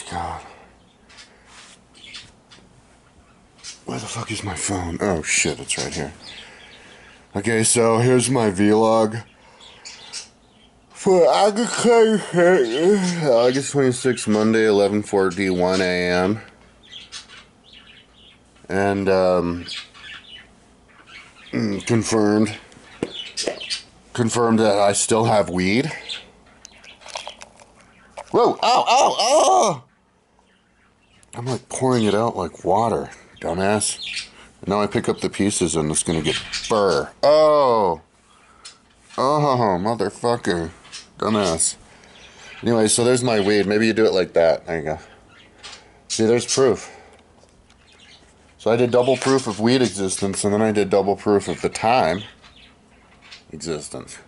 God. Where the fuck is my phone? Oh shit, it's right here. Okay, so here's my vlog for August 26th, Monday, 11:41 a.m. And confirmed that I still have weed. Whoa! Ow! Ow! Ow! I'm like pouring it out like water, dumbass. And now I pick up the pieces and it's gonna get burr. Oh! Oh, motherfucker. Dumbass. Anyway, so there's my weed. Maybe you do it like that. There you go. See, there's proof. So I did double proof of weed existence, and then I did double proof of the time existence.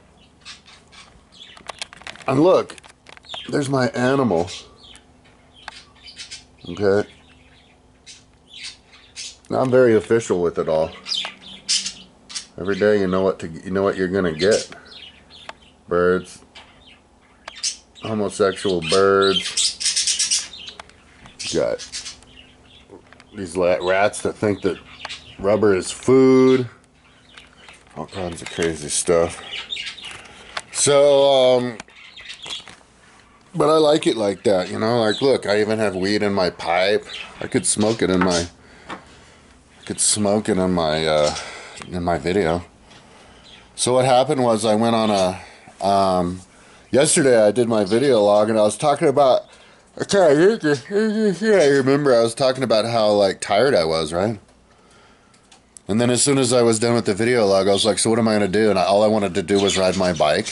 And look, there's my animal. Okay. Now I'm very official with it all. Every day you know what you're gonna get. Birds. Homosexual birds. You got these rats that think that rubber is food. All kinds of crazy stuff. So, but I like it like that, you know. Like, look, I even have weed in my pipe. I could smoke it in my. In my video. So what happened was I went on a. Yesterday I did my video log and I was talking about. I remember I was talking about how like tired I was, right? And then as soon as I was done with the video log, I was like, so what am I going to do? And all I wanted to do was ride my bike.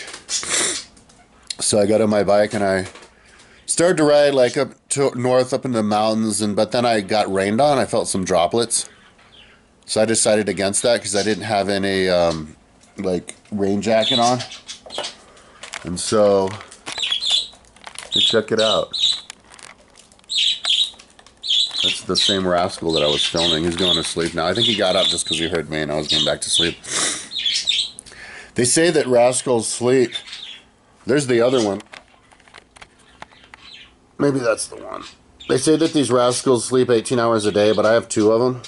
So I got on my bike and I started to ride like up to north, up in the mountains. But then I got rained on. I felt some droplets. So I decided against that because I didn't have any like rain jacket on. And so, check it out. That's the same rascal that I was filming. He's going to sleep now. I think he got up just because he heard me and I was going back to sleep. They say that rascals sleep. There's the other one. Maybe that's the one. They say that these rascals sleep 18 hours a day, but I have 2 of them.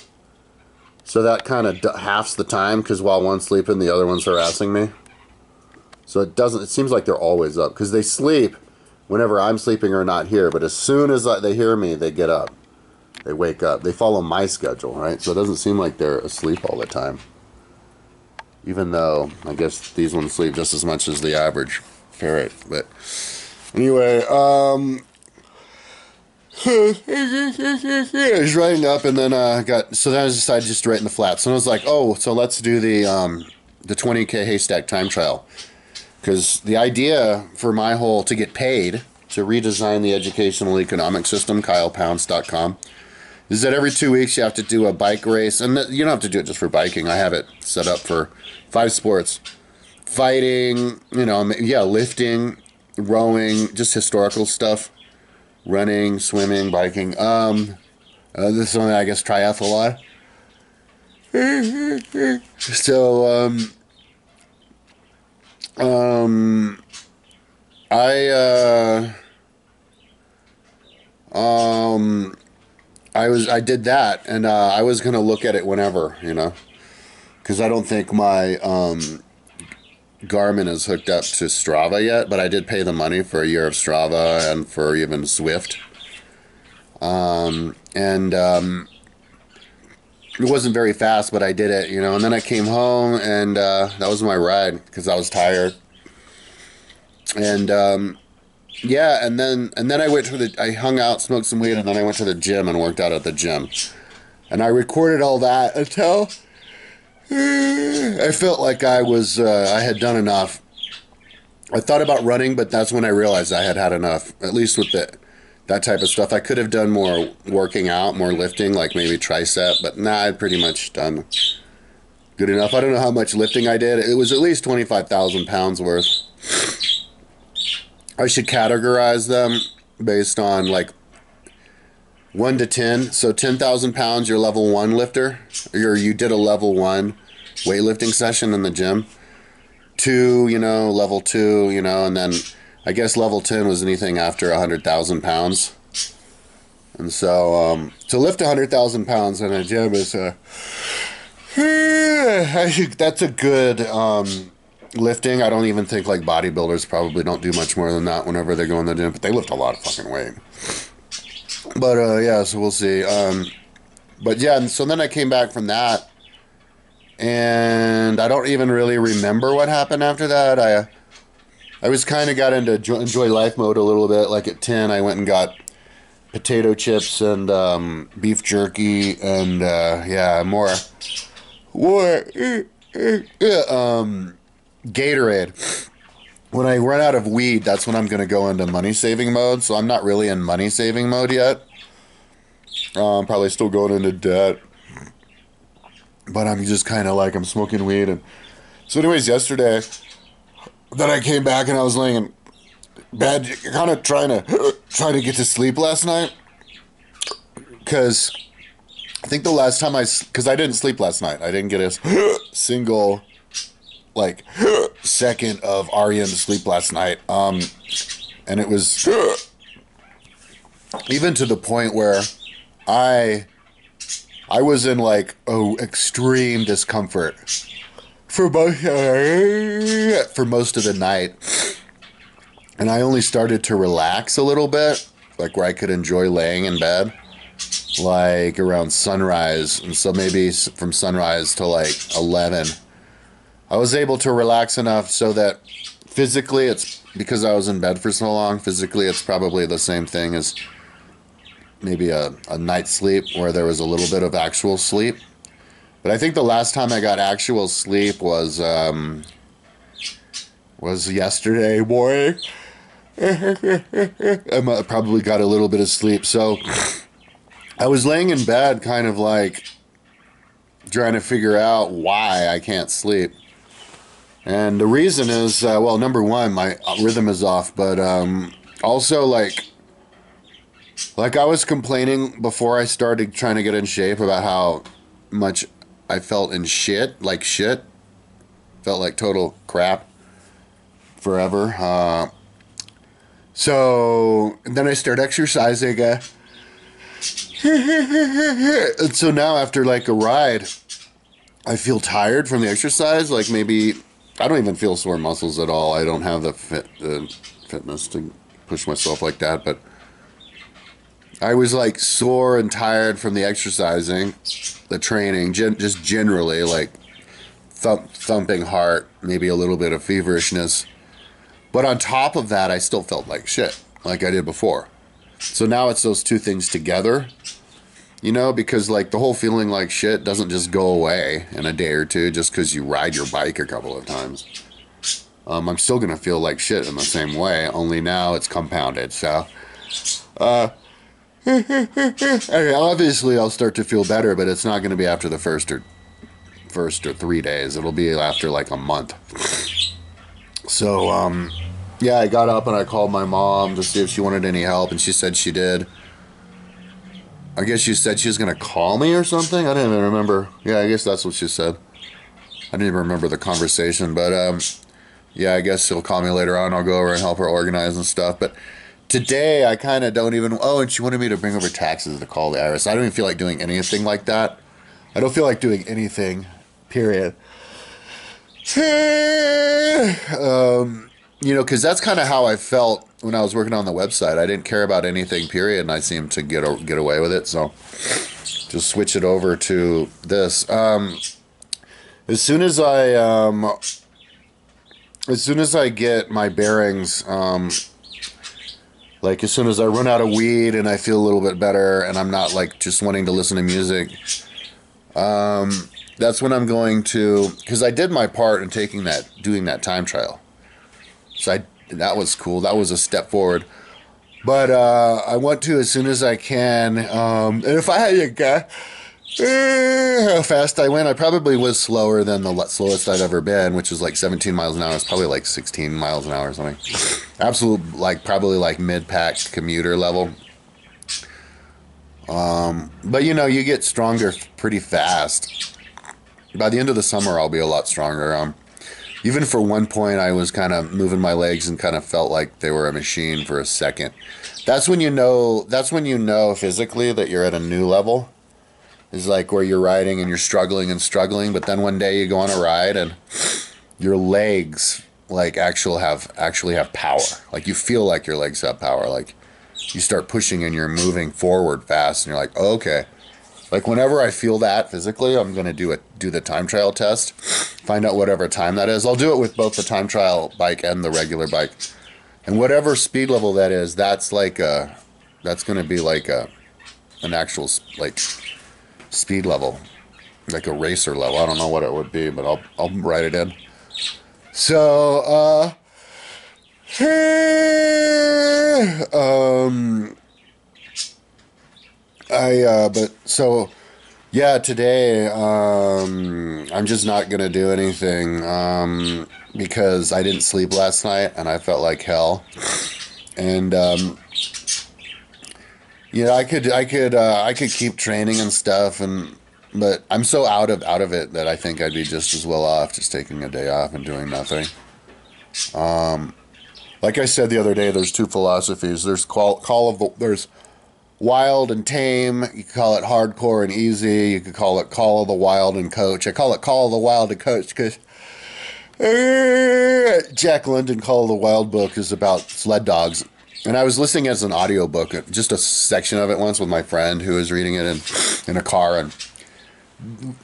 So that kind of halves the time because while one's sleeping, the other one's harassing me. So it seems like they're always up because they sleep whenever I'm sleeping or not here. But as soon as they hear me, they get up. They wake up. They follow my schedule, right? So it doesn't seem like they're asleep all the time. Even though, I guess these ones sleep just as much as the average parrot. But anyway, I was writing up and then so then I decided just to write in the flaps. And I was like, oh, so let's do the 20K haystack time trial. Because the idea for my whole, to get paid to redesign the educational economic system, KylePounce.com, is that every 2 weeks you have to do a bike race. And you don't have to do it just for biking. I have it set up for 5 sports. Fighting, you know, yeah, lifting, rowing, just historical stuff. Running, swimming, biking. This one, I guess, triathlon. So, I did that, and I was gonna look at it whenever, you know, because I don't think my Garmin is hooked up to Strava yet, but I did pay the money for a year of Strava and for even Swift. It wasn't very fast, but I did it, you know. And then I came home, and that was my ride because I was tired. And yeah, and then I went to I hung out, smoked some weed, and then I went to the gym and worked out at the gym. And I recorded all that until I felt like I had done enough. I thought about running, but that's when I realized I had had enough, at least with that type of stuff. I could have done more working out, more lifting, like maybe tricep, but nah, I'd pretty much done good enough. I don't know how much lifting I did. It was at least 25,000 pounds worth. I should categorize them based on like 1 to 10. So 10,000 pounds, you're level 1 lifter. You did a level 1 weightlifting session in the gym. 2, you know, level 2, you know, and then I guess level 10 was anything after 100,000 pounds. And so, to lift 100,000 pounds in a gym is I think that's a good lifting. I don't even think like bodybuilders probably don't do much more than that whenever they go in the gym, but they lift a lot of fucking weight. But yeah, so we'll see. But yeah, and so then I came back from that, and I don't even really remember what happened after that. I was kind of got into enjoy life mode a little bit. Like at 10, I went and got potato chips and beef jerky and yeah, more Gatorade. When I run out of weed, that's when I'm going to go into money saving mode. So I'm not really in money saving mode yet. I'm probably still going into debt, but I'm just kind of like I'm smoking weed. And so anyways, yesterday, then I came back and I was laying in bed, kind of trying to get to sleep last night, because I think the last time because I didn't sleep last night. I didn't get a single like second of REM sleep last night. And it was even to the point where I was in like extreme discomfort for most of the night, and I only started to relax a little bit, like where I could enjoy laying in bed, like around sunrise. And so maybe from sunrise to like 11, I was able to relax enough so that physically, it's because I was in bed for so long. Physically, it's probably the same thing as maybe a night's sleep where there was a little bit of actual sleep. But I think the last time I got actual sleep was yesterday morning. I probably got a little bit of sleep. So I was laying in bed kind of like trying to figure out why I can't sleep. And the reason is, well, number one, my rhythm is off, but also like I was complaining before I started trying to get in shape about how much I felt in shit. Felt like total crap forever. So then I started exercising. And so now after like a ride, I feel tired from the exercise. Like maybe, I don't even feel sore muscles at all. I don't have the fitness to push myself like that, but I was like sore and tired from the exercising, the training, just generally like thumping heart, maybe a little bit of feverishness. But on top of that, I still felt like shit, like I did before. So now it's those two things together, you know, because like the whole feeling like shit doesn't just go away in a day or two just because you ride your bike a couple of times. I'm still going to feel like shit in the same way, only now it's compounded. So, obviously I'll start to feel better, but it's not going to be after the first or 3 days. It'll be after like a month. So, yeah, I got up and I called my mom to see if she wanted any help, and she said she did. I guess she said she was going to call me or something. I didn't even remember. Yeah, I guess that's what she said. I didn't even remember the conversation, but yeah, I guess she'll call me later on. I'll go over and help her organize and stuff. But today, I kind of don't even... Oh, and she wanted me to bring over taxes to call the IRS. I don't even feel like doing anything like that. I don't feel like doing anything, period. You know, because that's kind of how I felt when I was working on the website. I didn't care about anything, period, and I seemed to get away with it. So just switch it over to this. As soon as I get my bearings, like as soon as I run out of weed and I feel a little bit better and I'm not like just wanting to listen to music, that's when I'm going to, because I did my part in doing that time trial. So that was cool. That was a step forward. But I want to, as soon as I can, and if I had to guess how fast I went, I probably was slower than the slowest I'd ever been, which was like 17 miles an hour. It's probably like 16 miles an hour or something. Absolute, like probably like mid-pack commuter level. But you know, you get stronger pretty fast. By the end of the summer, I'll be a lot stronger. even for one point, I was kind of moving my legs and kind of felt like they were a machine for a second. That's when you know. That's when you know physically that you're at a new level. Is like where you're riding and you're struggling and struggling, but then one day you go on a ride and your legs like actually have power. Like you feel like your legs have power. Like you start pushing and you're moving forward fast, and you're like, oh, okay. Like whenever I feel that physically, I'm gonna do the time trial test, find out whatever time that is. I'll do it with both the time trial bike and the regular bike, and whatever speed level that is, that's gonna be like an actual like speed level, like a racer level. I don't know what it would be, but I'll write it in. So today I'm just not gonna do anything because I didn't sleep last night and I felt like hell, and I could keep training and stuff, but I'm so out of it that I think I'd be just as well off just taking a day off and doing nothing. Like I said the other day, there's two philosophies. There's there's wild and tame. You could call it hardcore and easy. You could call it call of the wild and coach. I call it call of the wild and coach because Jack London Call of the Wild book is about sled dogs. And I was listening as an audiobook, just a section of it once with my friend who was reading it in a car, and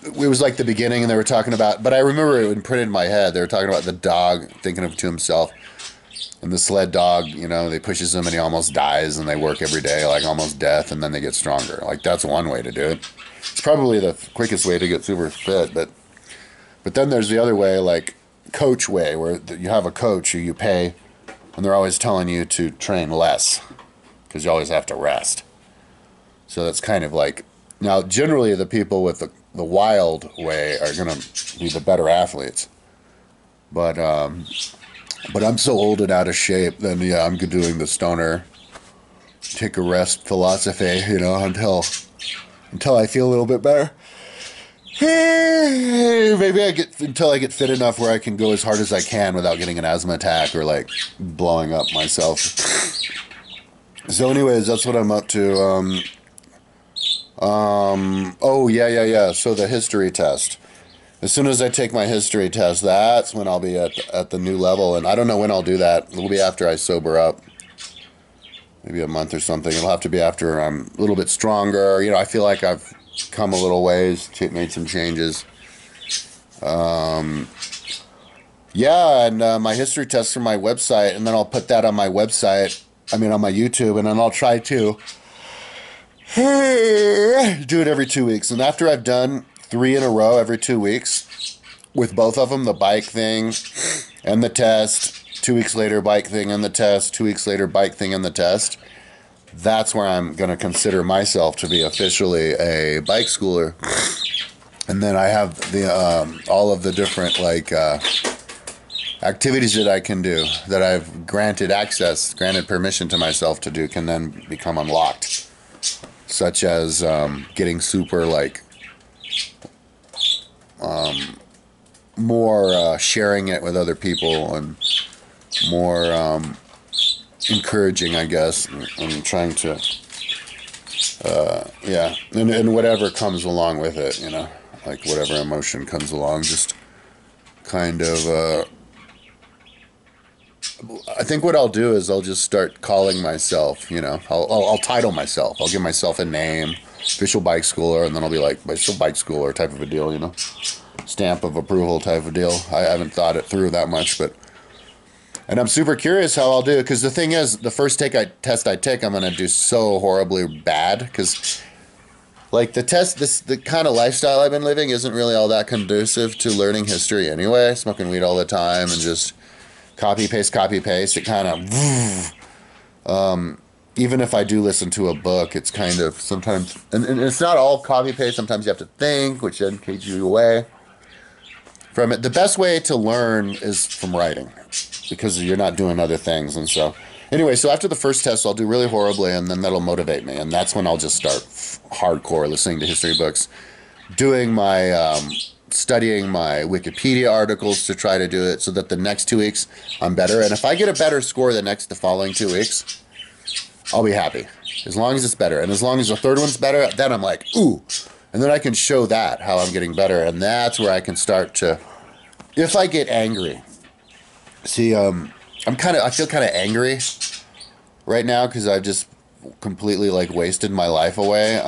it was like the beginning, and they were talking about, but I remember it imprinted in my head. They were talking about the dog thinking of to himself, and the sled dog, they pushes him and he almost dies, and they work every day, like almost death, and then they get stronger. Like that's one way to do it. It's probably the quickest way to get super fit, but then there's the other way, like coach way, where you have a coach who you pay, and they're always telling you to train less because you always have to rest. So that's kind of like, now generally the people with the wild way are going to be the better athletes. But I'm so old and out of shape, then yeah, I'm doing the stoner, take a rest philosophy, until I feel a little bit better. Maybe until I get fit enough where I can go as hard as I can without getting an asthma attack or like blowing up myself. So anyways, that's what I'm up to. So the history test. As soon as I take my history test, that's when I'll be at the new level, and I don't know when I'll do that. It'll be after I sober up. Maybe a month or something. It'll have to be after I'm a little bit stronger. I feel like I've come a little ways, made some changes. And my history test from my website, and then I'll put that on my website, on my YouTube, and then I'll try to do it every 2 weeks. And after I've done 3 in a row every 2 weeks, with both of them, the bike thing and the test, 2 weeks later, bike thing and the test, 2 weeks later, bike thing and the test, that's where I'm going to consider myself to be officially a bike schooler. And then I have the all of the different activities that I can do, that I've granted permission to myself to do, can then become unlocked, such as getting super more sharing it with other people, and more encouraging, I guess, and trying to and whatever comes along with it, like whatever emotion comes along, just kind of I think what I'll do is I'll just start calling myself, I'll title myself, I'll give myself a name, official bike schooler, and then I'll be like official bike schooler type of a deal, stamp of approval type of deal. I haven't thought it through that much, and I'm super curious how I'll do, because the thing is, the first test I take, I'm going to do so horribly bad, because like the kind of lifestyle I've been living isn't really all that conducive to learning history anyway, smoking weed all the time and just copy paste. It kind of, even if I do listen to a book, it's kind of sometimes, and it's not all copy paste, sometimes you have to think, which then takes you away from it. The best way to learn is from writing, because you're not doing other things. And so anyway, so after the first test, I'll do really horribly, and then that'll motivate me, and that's when I'll just start hardcore listening to history books, doing my studying my Wikipedia articles to try to do it so that the next 2 weeks I'm better. And if I get a better score the following 2 weeks, I'll be happy. As long as it's better. And as long as the third one's better, then I'm like, ooh. And then I can show that, how I'm getting better. And that's where I can start to, if I get angry. See, I feel kind of angry right now because I've just completely like wasted my life away.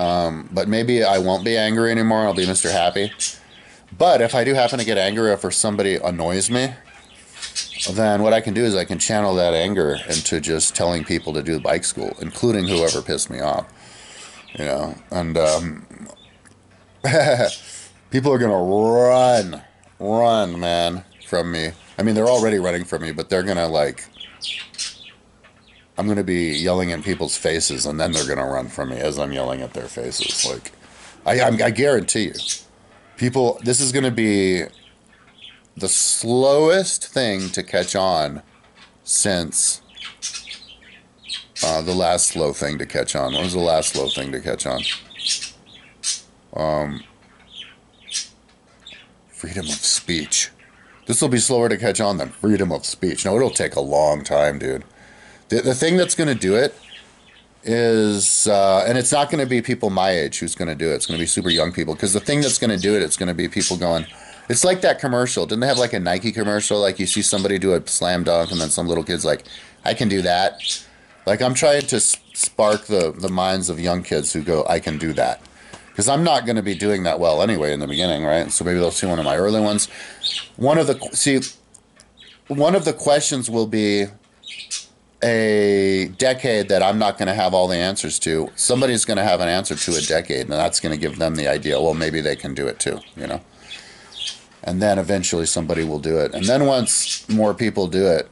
But maybe I won't be angry anymore. I'll be Mr. Happy. But if I do happen to get angry, if somebody annoys me, then what I can do is I can channel that anger into just telling people to do bike school, including whoever pissed me off. You know, and people are gonna run, man, from me. I mean, they're already running from me, but they're gonna like, I'm gonna be yelling in people's faces, and then they're gonna run from me as I'm yelling at their faces. Like, I guarantee you, people, this is gonna be the slowest thing to catch on since the last slow thing to catch on. What was the last slow thing to catch on? Freedom of speech. This will be slower to catch on than freedom of speech. No, it'll take a long time, dude. The thing that's going to do it is, and it's not going to be people my age who's going to do it. It's going to be super young people. Because the thing that's going to do it, it's going to be people going, it's like that commercial. Didn't they have like a Nike commercial? Like you see somebody do a slam dunk and then some little kid's like, I can do that. Like I'm trying to spark the minds of young kids who go, I can do that. Because I'm not going to be doing that well anyway in the beginning, right? So maybe they'll see one of my early ones. One of the questions will be a decade that I'm not going to have all the answers to. Somebody's going to have an answer to a decade, and that's going to give them the idea, well, maybe they can do it too, you know? And then eventually somebody will do it. And then once more people do it,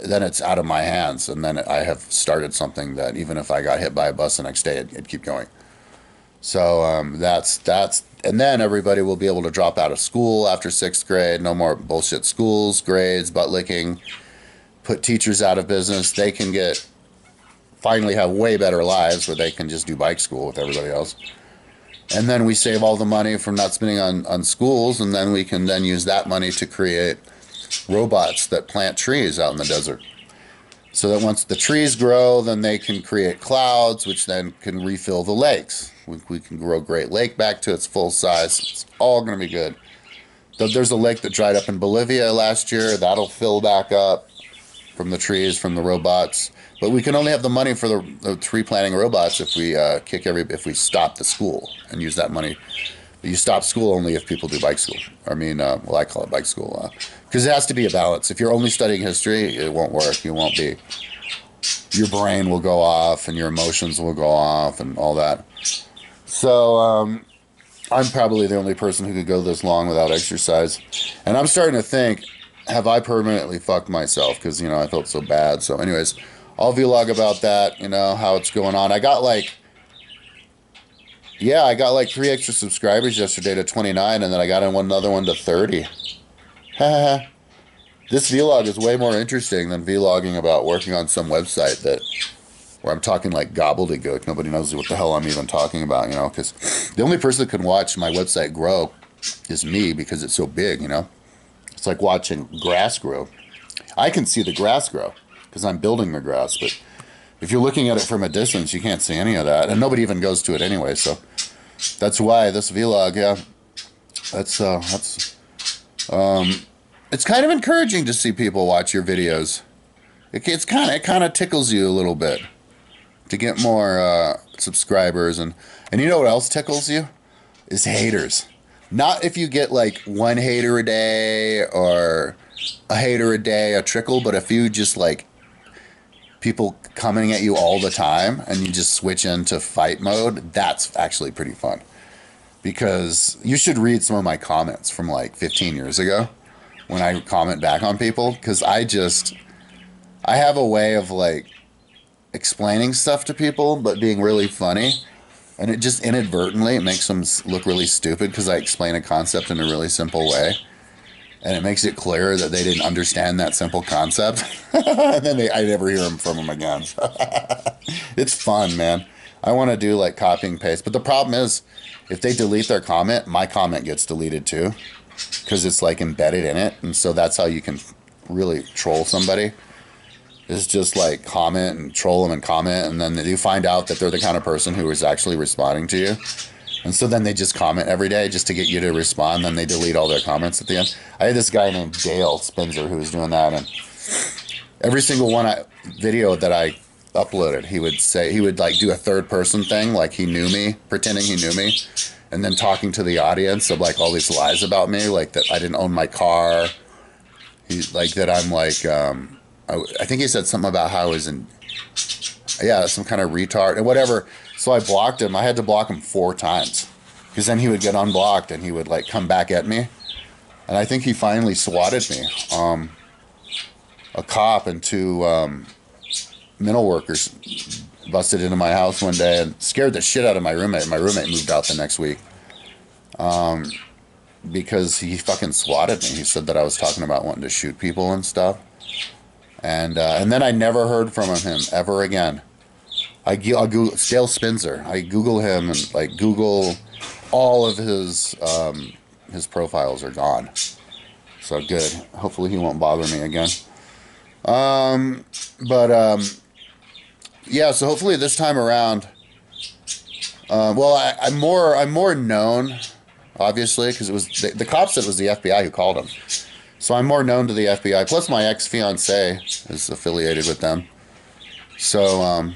then it's out of my hands. And then I have started something that even if I got hit by a bus the next day, it'd keep going. So that's, and then everybody will be able to drop out of school after 6th grade. No more bullshit schools, grades, butt licking, put teachers out of business. They can finally have way better lives where they can just do bike school with everybody else. And then we save all the money from not spending on schools, and then we can then use that money to create robots that plant trees out in the desert. So that once the trees grow, then they can create clouds, which then can refill the lakes. We can grow Great Lake back to its full size. It's all going to be good. There's a lake that dried up in Bolivia last year. That'll fill back up from the trees, from the robots. But we can only have the money for the tree planting robots if we if we stop the school and use that money. But you stop school only if people do bike school. I mean, well, I call it bike school because it has to be a balance. If you're only studying history, it won't work. You won't be. Your brain will go off and your emotions will go off and all that. So I'm probably the only person who could go this long without exercise. And I'm starting to think, have I permanently fucked myself? Because, you know, I felt so bad. So anyways, I'll vlog about that, you know, how it's going on. I got like 3 extra subscribers yesterday to 29, and then I got another one to 30. This vlog is way more interesting than vlogging about working on some website where I'm talking like gobbledygook. Nobody knows what the hell I'm even talking about, you know, because the only person that can watch my website grow is me because it's so big, you know. It's like watching grass grow. I can see the grass grow because I'm building the grass, but if you're looking at it from a distance, you can't see any of that, and nobody even goes to it anyway, so that's why this vlog, yeah, it's kind of encouraging to see people watch your videos. It kind of tickles you a little bit to get more subscribers, and you know what else tickles you? Is haters. Not if you get like 1 hater a day or a hater a day, a trickle, but if you just like people coming at you all the time and you just switch into fight mode, that's actually pretty fun. Because you should read some of my comments from like 15 years ago when I comment back on people, because I have a way of like explaining stuff to people but being really funny, and it just inadvertently it makes them look really stupid because I explain a concept in a really simple way, and it makes it clear that they didn't understand that simple concept. And then I never hear from them again. It's fun, man. I want to do like copy and paste, but the problem is if they delete their comment, my comment gets deleted too. because it's like embedded in it, and so that's how you can really troll somebody. Is just like comment and troll them and comment, and then you find out that they're the kind of person who is actually responding to you. And so then they just comment every day just to get you to respond. Then they delete all their comments at the end. I had this guy named Dale Spencer who was doing that, and every single video that I uploaded, he would like do a third person thing, like he knew me, pretending he knew me, and then talking to the audience of like all these lies about me, like that I didn't own my car. Like that I'm like, I think he said something about how I was some kind of retard and whatever. So I blocked him. I had to block him 4 times because then he would get unblocked and he would like come back at me. And I think he finally swatted me. A cop and 2 mental workers busted into my house one day and scared the shit out of my roommate. My roommate moved out the next week because he fucking swatted me. He said that I was talking about wanting to shoot people and stuff. And then I never heard from him ever again. I'll Google Dale Spencer. I Google him and like Google all of his profiles are gone. So good. Hopefully he won't bother me again. Yeah. So hopefully this time around. Well, I'm more known, obviously, because it was the cop said it was the FBI who called him. So I'm more known to the FBI. Plus, my ex-fiance is affiliated with them. So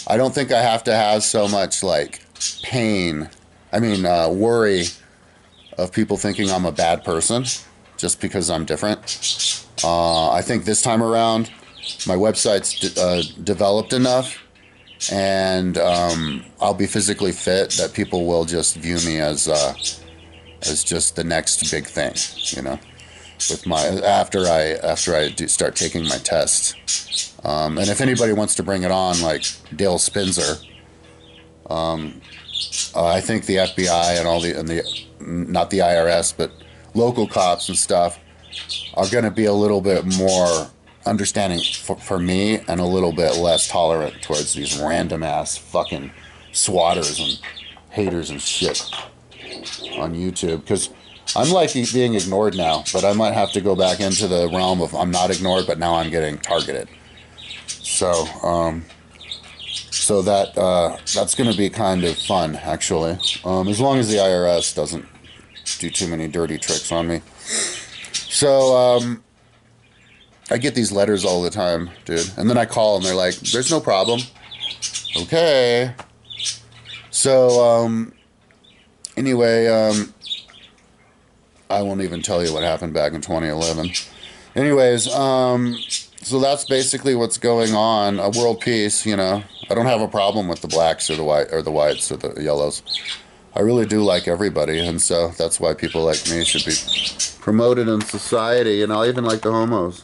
I don't think I have to have so much like pain. I mean, worry of people thinking I'm a bad person just because I'm different. I think this time around, my website's developed enough, and I'll be physically fit that people will just view me as just the next big thing, you know. With my after I start taking my tests, and if anybody wants to bring it on, like Dale Spencer, I think the FBI and all the not the IRS but local cops and stuff are going to be a little bit more understanding for me and a little bit less tolerant towards these random ass fucking swatters and haters and shit on YouTube, because I'm like being ignored now, but I might have to go back into the realm of I'm not ignored, but now I'm getting targeted. So, so that's going to be kind of fun, actually, as long as the IRS doesn't do too many dirty tricks on me. So, I get these letters all the time, dude, and then I call and they're like, "There's no problem." Okay. So, anyway, I won't even tell you what happened back in 2011. Anyways, so that's basically what's going on. World peace, you know. I don't have a problem with the blacks or the whites or the yellows. I really do like everybody, and so that's why people like me should be promoted in society. And I even like the homos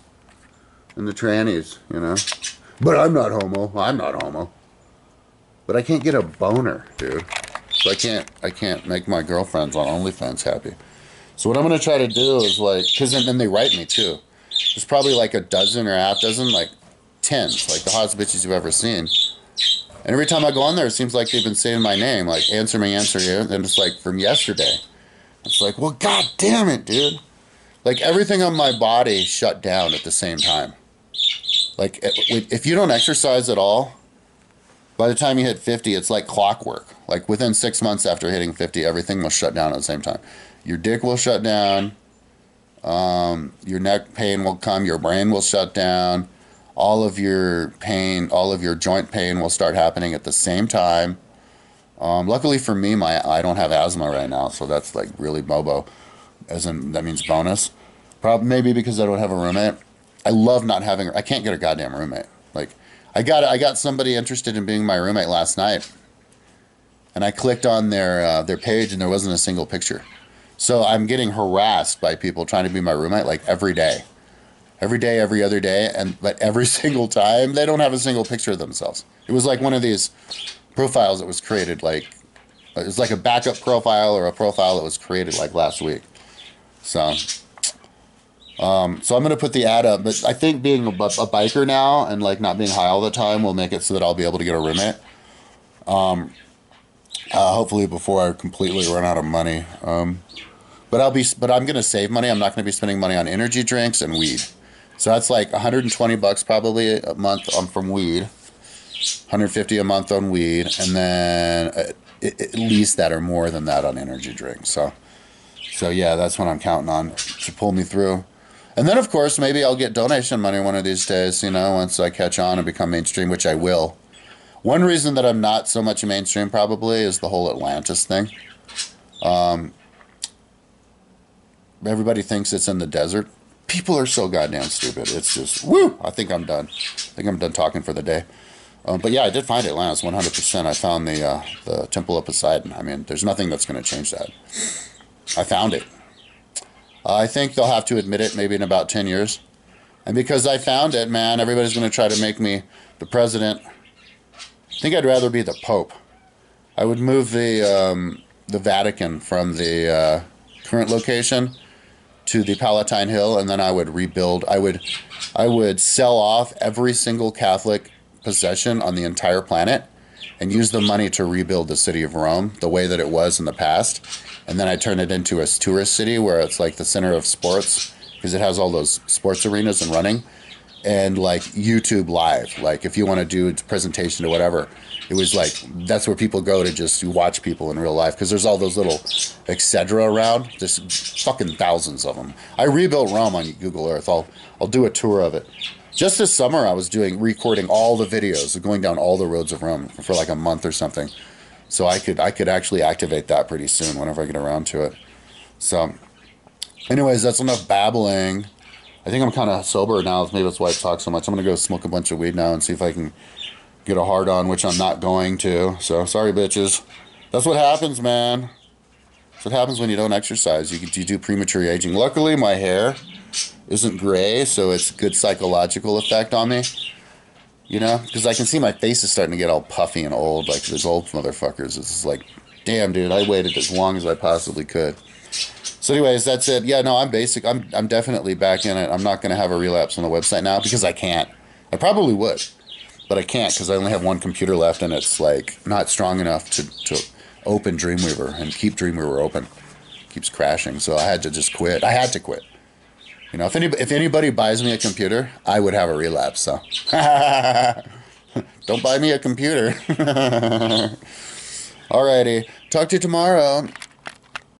and the trannies, you know. But I'm not homo. I'm not homo. But I can't get a boner, dude. So I can't make my girlfriends on OnlyFans happy. So what I'm going to try to do is like, because then they write me too. There's probably like a dozen or half dozen, like 10, like the hottest bitches you've ever seen. And every time I go on there, it seems like they've been saying my name, like, answer me, answer you. And it's like from yesterday. It's like, well, god damn it, dude. Like everything on my body shut down at the same time. Like if you don't exercise at all, by the time you hit 50, it's like clockwork. Like within 6 months after hitting 50, everything will shut down at the same time. Your dick will shut down. Your neck pain will come. Your brain will shut down. All of your pain, all of your joint pain will start happening at the same time. Luckily for me, I don't have asthma right now, so that's like really bobo. As in, that means bonus. Probably maybe because I don't have a roommate. I love not having. I can't get a goddamn roommate. Like I got somebody interested in being my roommate last night, and I clicked on their page, and there wasn't a single picture. So I'm getting harassed by people trying to be my roommate like every day, every other day, but every single time they don't have a single picture of themselves. It was like one of these profiles that was created like it was like a backup profile or a profile that was created like last week. So, I'm gonna put the ad up, but I think being a biker now and like not being high all the time will make it so that I'll be able to get a roommate. Hopefully before I completely run out of money. But I'm gonna save money. I'm not gonna be spending money on energy drinks and weed. So that's like 120 bucks probably a month from weed, 150 a month on weed, and then at least that or more than that on energy drinks. So yeah, that's what I'm counting on to pull me through. And then of course maybe I'll get donation money one of these days. Once I catch on and become mainstream, which I will. One reason that I'm not so much mainstream probably is the whole Atlantis thing. Everybody thinks it's in the desert. People are so goddamn stupid. It's just, woo! I think I'm done. I think I'm done talking for the day. But yeah, I did find Atlantis 100%. I found the Temple of Poseidon. I mean, there's nothing that's going to change that. I found it. I think they'll have to admit it maybe in about 10 years. And because I found it, man, everybody's going to try to make me the president. I think I'd rather be the Pope. I would move the Vatican from the current location to the Palatine Hill, and then I would rebuild. I would sell off every single Catholic possession on the entire planet and use the money to rebuild the city of Rome the way that it was in the past. And then I turn it into a tourist city where it's like the center of sports, because it has all those sports arenas and running, and like YouTube live. Like if you want to do a presentation or whatever, it was like, that's where people go to just watch people in real life, because there's all those little etc. around. There's fucking thousands of them. I rebuilt Rome on Google Earth. I'll do a tour of it. Just this summer, I was recording all the videos of going down all the roads of Rome for like a month or something. So I could actually activate that pretty soon whenever I get around to it. So, anyways, that's enough babbling. I think I'm kind of sober now. Maybe that's why I talk so much. I'm gonna go smoke a bunch of weed now and see if I can get a hard on, which I'm not going to. So sorry, bitches. That's what happens, man. That's what happens when you don't exercise. You do premature aging. Luckily, my hair isn't gray, so it's a good psychological effect on me. Because I can see my face is starting to get all puffy and old, like those old motherfuckers. It's just like, damn, dude, I waited as long as I possibly could. So anyways, that's it. Yeah, no, I'm definitely back in it. I'm not going to have a relapse on the website now because I can't. I probably would, but I can't because I only have one computer left, and it's like not strong enough to open Dreamweaver and keep Dreamweaver open. It keeps crashing, so I had to just quit. I had to quit. If anybody buys me a computer, I would have a relapse, so. Don't buy me a computer. Alrighty. Talk to you tomorrow.